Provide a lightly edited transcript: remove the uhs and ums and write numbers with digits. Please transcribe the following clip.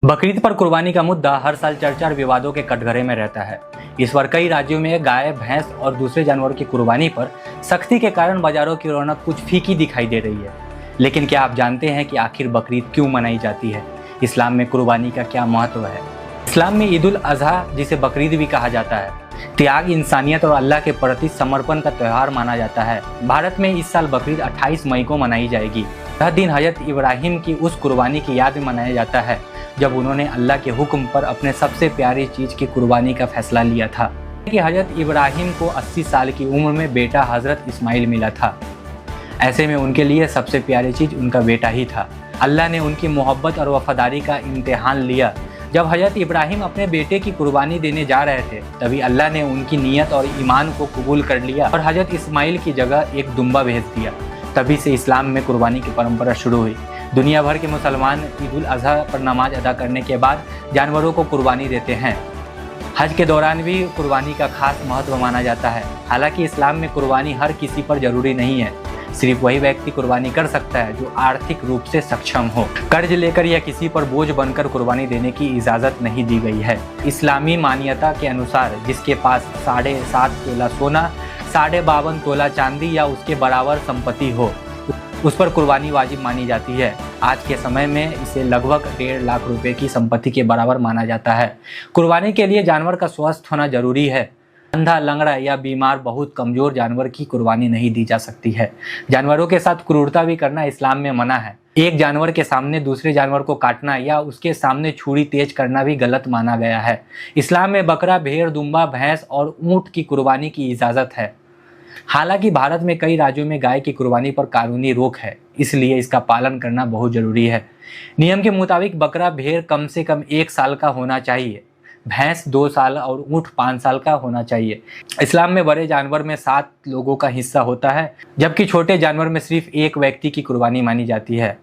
बकरीद पर कुर्बानी का मुद्दा हर साल चर्चा और विवादों के कटघरे में रहता है। इस बार कई राज्यों में गाय, भैंस और दूसरे जानवरों की कुर्बानी पर सख्ती के कारण बाजारों की रौनक कुछ फीकी दिखाई दे रही है। लेकिन क्या आप जानते हैं कि आखिर बकरीद क्यों मनाई जाती है? इस्लाम में कुर्बानी का क्या महत्व है? इस्लाम में ईद उल अजहा, जिसे बकरीद भी कहा जाता है, त्याग, इंसानियत और अल्लाह के प्रति समर्पण का त्यौहार माना जाता है। भारत में इस साल बकरीद 28 मई को मनाई जाएगी। यह दिन हजरत इब्राहिम की उस कुर्बानी की याद में मनाया जाता है जब उन्होंने अल्लाह के हुक्म पर अपने सबसे प्यारी चीज़ की कुर्बानी का फैसला लिया था। कि हजरत इब्राहिम को 80 साल की उम्र में बेटा हजरत इस्माइल मिला था। ऐसे में उनके लिए सबसे प्यारी चीज़ उनका बेटा ही था। अल्लाह ने उनकी मोहब्बत और वफादारी का इम्तिहान लिया। जब हजरत इब्राहिम अपने बेटे की कुर्बानी देने जा रहे थे, तभी अल्लाह ने उनकी नीयत और ईमान को कबूल कर लिया और हजरत इस्माइल की जगह एक दुम्बा भेज दिया। तभी से इस्लाम में कुर्बानी की परंपरा शुरू हुई। दुनिया भर के मुसलमान ईद उल अजहा पर नमाज अदा करने के बाद जानवरों को कुर्बानी देते हैं। हज के दौरान भी कुर्बानी का खास महत्व माना जाता है। हालांकि इस्लाम में कुर्बानी हर किसी पर जरूरी नहीं है। सिर्फ वही व्यक्ति कुर्बानी कर सकता है जो आर्थिक रूप से सक्षम हो। कर्ज लेकर या किसी पर बोझ बनकर कुर्बानी देने की इजाज़त नहीं दी गई है। इस्लामी मान्यता के अनुसार जिसके पास 7.5 तोला सोना, 52.5 तोला चांदी या उसके बराबर संपत्ति हो, उस पर कुर्बानी वाजिब मानी जाती है। आज के समय में इसे लगभग 1.5 लाख रुपए की संपत्ति के बराबर माना जाता है। कुर्बानी के लिए जानवर का स्वस्थ होना जरूरी है। अंधा, लंगड़ा या बीमार, बहुत कमजोर जानवर की कुर्बानी नहीं दी जा सकती है। जानवरों के साथ क्रूरता भी करना इस्लाम में मना है। एक जानवर के सामने दूसरे जानवर को काटना या उसके सामने छुरी तेज करना भी गलत माना गया है। इस्लाम में बकरा, भेड़, दुम्बा, भैंस और ऊंट की कुर्बानी की इजाज़त है। हालांकि भारत में कई राज्यों में गाय की कुर्बानी पर कानूनी रोक है, इसलिए इसका पालन करना बहुत जरूरी है। नियम के मुताबिक बकरा, भेड़ कम से कम 1 साल का होना चाहिए, भैंस 2 साल और ऊँट 5 साल का होना चाहिए। इस्लाम में बड़े जानवर में 7 लोगों का हिस्सा होता है, जबकि छोटे जानवर में सिर्फ एक व्यक्ति की कुर्बानी मानी जाती है।